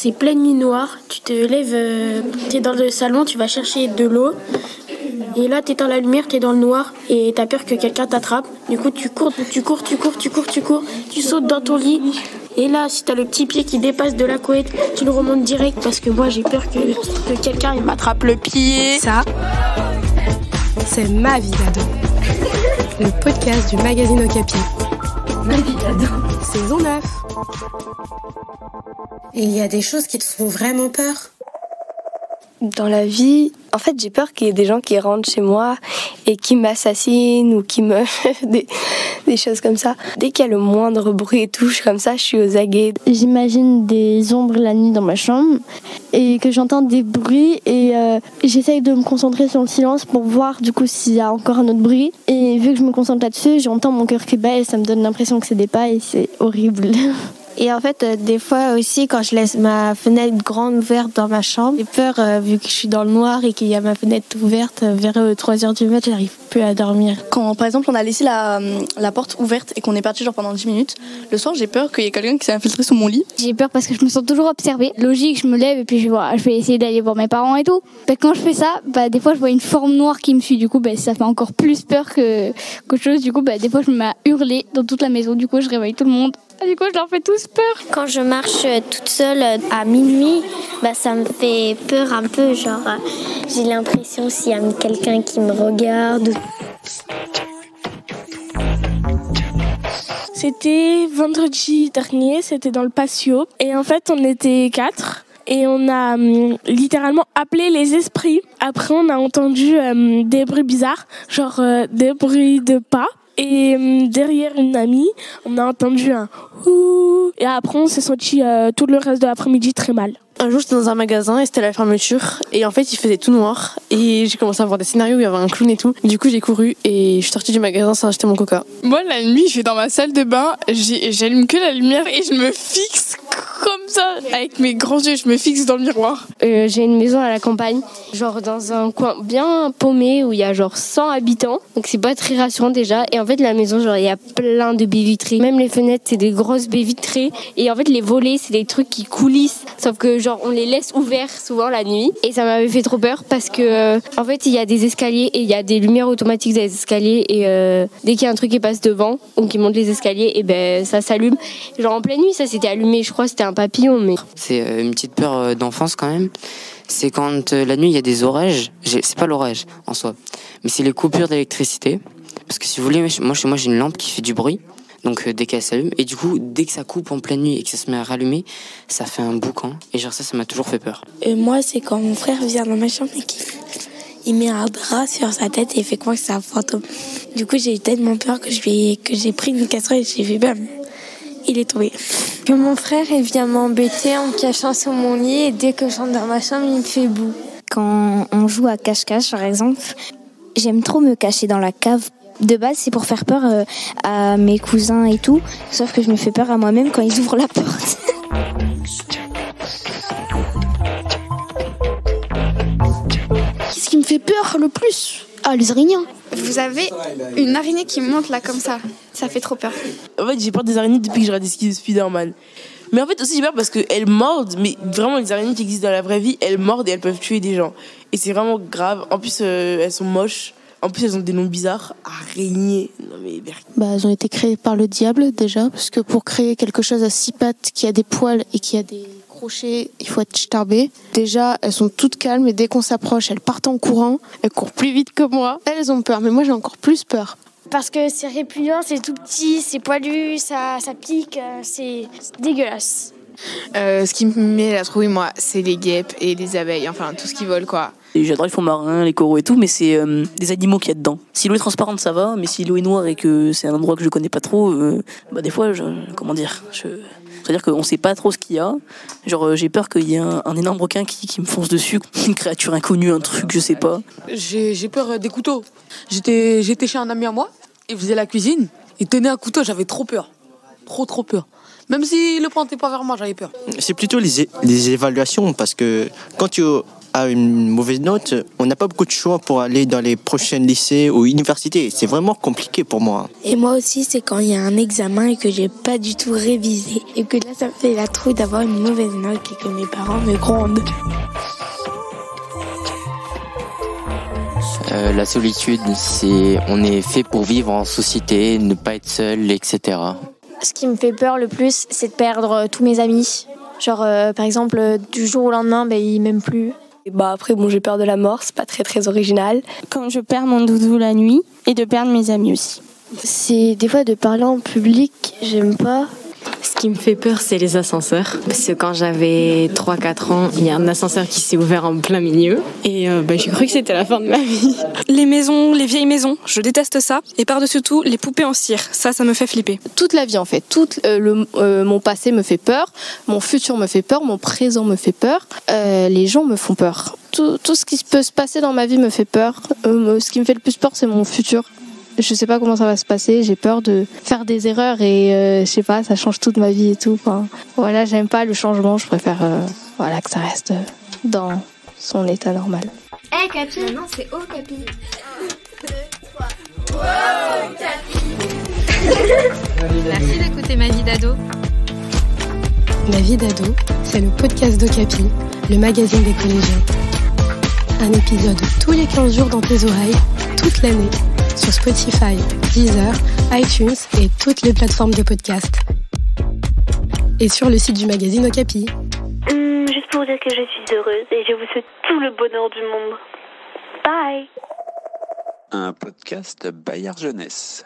c'est pleine nuit noire. Tu te lèves, t'es dans le salon, tu vas chercher de l'eau. Et là, t'éteins la lumière, t'es dans le noir et t'as peur que quelqu'un t'attrape. Du coup, tu cours, tu sautes dans ton lit. Et là, si t'as le petit pied qui dépasse de la couette, tu le remontes direct parce que moi, j'ai peur que quelqu'un il m'attrape le pied. Ça, c'est Ma vie d'ado. Le podcast du magazine Okapi. Ma vie d'ado. Saison 9. Et il y a des choses qui te font vraiment peur. Dans la vie, en fait, j'ai peur qu'il y ait des gens qui rentrent chez moi et qui m'assassinent ou qui me... des choses comme ça. Dès qu'il y a le moindre bruit et touche comme ça, je suis aux aguets. J'imagine des ombres la nuit dans ma chambre et que j'entends des bruits et j'essaye de me concentrer sur le silence pour voir du coup s'il y a encore un autre bruit. Et vu que je me concentre là-dessus, j'entends mon cœur qui bat et ça me donne l'impression que c'est des pas et c'est horrible. Et en fait, des fois aussi, quand je laisse ma fenêtre grande ouverte dans ma chambre, j'ai peur, vu que je suis dans le noir et qu'il y a ma fenêtre ouverte, vers 3h du mat', j'arrive plus à dormir. Quand, par exemple, on a laissé la porte ouverte et qu'on est parti pendant 10 minutes, le soir, j'ai peur qu'il y ait quelqu'un qui s'est infiltré sous mon lit. J'ai peur parce que je me sens toujours observée. Logique, je me lève et puis je vais essayer d'aller voir mes parents et tout. Quand je fais ça, des fois, je vois une forme noire qui me suit. Du coup, ça fait encore plus peur qu'autre chose. Du coup, des fois, je me mets à hurler dans toute la maison. Du coup, je réveille tout le monde. Du coup, je leur fais tous peur. Quand je marche toute seule à minuit, ça me fait peur un peu. Genre, j'ai l'impression s'il y a quelqu'un qui me regarde. C'était vendredi dernier, c'était dans le patio. Et en fait, on était 4. Et on a littéralement appelé les esprits. Après, on a entendu des bruits bizarres, genre des bruits de pas. Et derrière une amie, on a entendu un ouh. Et après, on s'est senti tout le reste de l'après-midi très mal. Un jour, j'étais dans un magasin et c'était la fermeture. Et en fait, il faisait tout noir. Et j'ai commencé à voir des scénarios où il y avait un clown et tout. Du coup, j'ai couru et je suis sortie du magasin sans acheter mon coca. Moi, la nuit, je vais dans ma salle de bain, j'allume que la lumière et je me fixe comme ça. Avec mes grands yeux, je me fixe dans le miroir. J'ai une maison à la campagne, genre dans un coin bien paumé où il y a genre 100 habitants. Donc c'est pas très rassurant déjà. Et en fait, la maison, genre il y a plein de baies vitrées. Même les fenêtres, c'est des grosses baies vitrées. Et en fait, les volets, c'est des trucs qui coulissent. Sauf que genre on les laisse ouverts souvent la nuit. Et ça m'avait fait trop peur parce que en fait, il y a des escaliers et il y a des lumières automatiques dans les escaliers. Et dès qu'il y a un truc qui passe devant ou qui monte les escaliers, et ça s'allume. Genre en pleine nuit, ça s'était allumé. Je crois que c'était un papillon. Mais c'est une petite peur d'enfance quand même. C'est quand la nuit il y a des orages. C'est pas l'orage en soi, mais c'est les coupures d'électricité. Parce que si vous voulez, moi chez moi j'ai une lampe qui fait du bruit. Donc dès qu'elle s'allume, et du coup dès que ça coupe en pleine nuit et que ça se met à rallumer, ça fait un boucan. Et genre ça m'a toujours fait peur. Moi c'est quand mon frère vient dans ma chambre et qu'il met un drap sur sa tête et il fait croire que c'est un fantôme. Du coup j'ai eu tellement peur que j'ai pris une casserole et j'ai fait bam. Il est tombé. Que mon frère il vient m'embêter en me cachant sur mon lit et dès que je rentre dans ma chambre il me fait boue. Quand on joue à cache-cache par exemple, j'aime trop me cacher dans la cave. De base c'est pour faire peur à mes cousins et tout, sauf que je me fais peur à moi-même quand ils ouvrent la porte. Qu'est-ce qui me fait peur le plus ? Ah, les araignées. Vous avez une araignée qui monte là comme ça fait trop peur. En fait, j'ai peur des araignées depuis que j'ai regardé Spider-Man. Mais en fait aussi j'ai peur parce qu'elles mordent, mais vraiment les araignées qui existent dans la vraie vie, elles mordent et elles peuvent tuer des gens. Et c'est vraiment grave. En plus, elles sont moches. En plus, elles ont des noms bizarres. Araignées. Non mais... Elles ont été créées par le diable déjà, parce que pour créer quelque chose à 6 pattes, qui a des poils et qui a des crochets, il faut être starbé. Déjà, elles sont toutes calmes et dès qu'on s'approche, elles partent en courant. Elles courent plus vite que moi. Elles ont peur, mais moi j'ai encore plus peur. Parce que c'est répugnant, c'est tout petit, c'est poilu, ça pique, c'est dégueulasse. Ce qui me met la trouille, moi, c'est les guêpes et les abeilles, enfin tout ce qui vole, quoi. Et j'adore les fonds marins, les coraux et tout, mais c'est des animaux qu'il y a dedans. Si l'eau est transparente, ça va, mais si l'eau est noire et que c'est un endroit que je connais pas trop, des fois, c'est-à-dire qu'on sait pas trop ce qu'il y a. Genre, j'ai peur qu'il y ait un énorme requin qui me fonce dessus, une créature inconnue, un truc, je sais pas. J'ai peur des couteaux. J'étais chez un ami à moi, il faisait la cuisine, il tenait un couteau, j'avais trop peur. Trop peur. Même si le pointait pas vers moi, j'avais peur. C'est plutôt les évaluations, parce que quand tu a une mauvaise note, on n'a pas beaucoup de choix pour aller dans les prochains lycées ou universités. C'est vraiment compliqué pour moi. Et moi aussi, c'est quand il y a un examen et que j'ai pas du tout révisé. Et que là, ça me fait la trouille d'avoir une mauvaise note et que mes parents me grondent. La solitude, on est fait pour vivre en société, ne pas être seul, etc. Ce qui me fait peur le plus, c'est de perdre tous mes amis. Genre, par exemple, du jour au lendemain, ils m'aiment plus. Après, j'ai peur de la mort, c'est pas très original. Quand je perds mon doudou la nuit et de perdre mes amis aussi. C'est des fois de parler en public, j'aime pas. Ce qui me fait peur, c'est les ascenseurs. Parce que quand j'avais 3-4 ans, il y a un ascenseur qui s'est ouvert en plein milieu. Et j'ai cru que c'était la fin de ma vie. Les maisons, les vieilles maisons, je déteste ça. Et par-dessus tout, les poupées en cire. Ça me fait flipper. Toute la vie, en fait. Mon passé me fait peur. Mon futur me fait peur. Mon présent me fait peur. Les gens me font peur. Tout ce qui peut se passer dans ma vie me fait peur. Ce qui me fait le plus peur, c'est mon futur. Je sais pas comment ça va se passer, j'ai peur de faire des erreurs et je sais pas, ça change toute ma vie et tout. Enfin, voilà, j'aime pas le changement, je préfère que ça reste dans son état normal. Hey Capi, maintenant c'est Oh Capi. 2, 3. Oh Capi. Merci d'écouter Ma vie d'ado. Ma vie d'ado, c'est le podcast d'Okapi, le magazine des collégiens. Un épisode tous les 15 jours dans tes oreilles, toute l'année. Sur Spotify, Deezer, iTunes et toutes les plateformes de podcast. Et sur le site du magazine Okapi. Juste pour dire que je suis heureuse et je vous souhaite tout le bonheur du monde. Bye. Un podcast Bayard Jeunesse.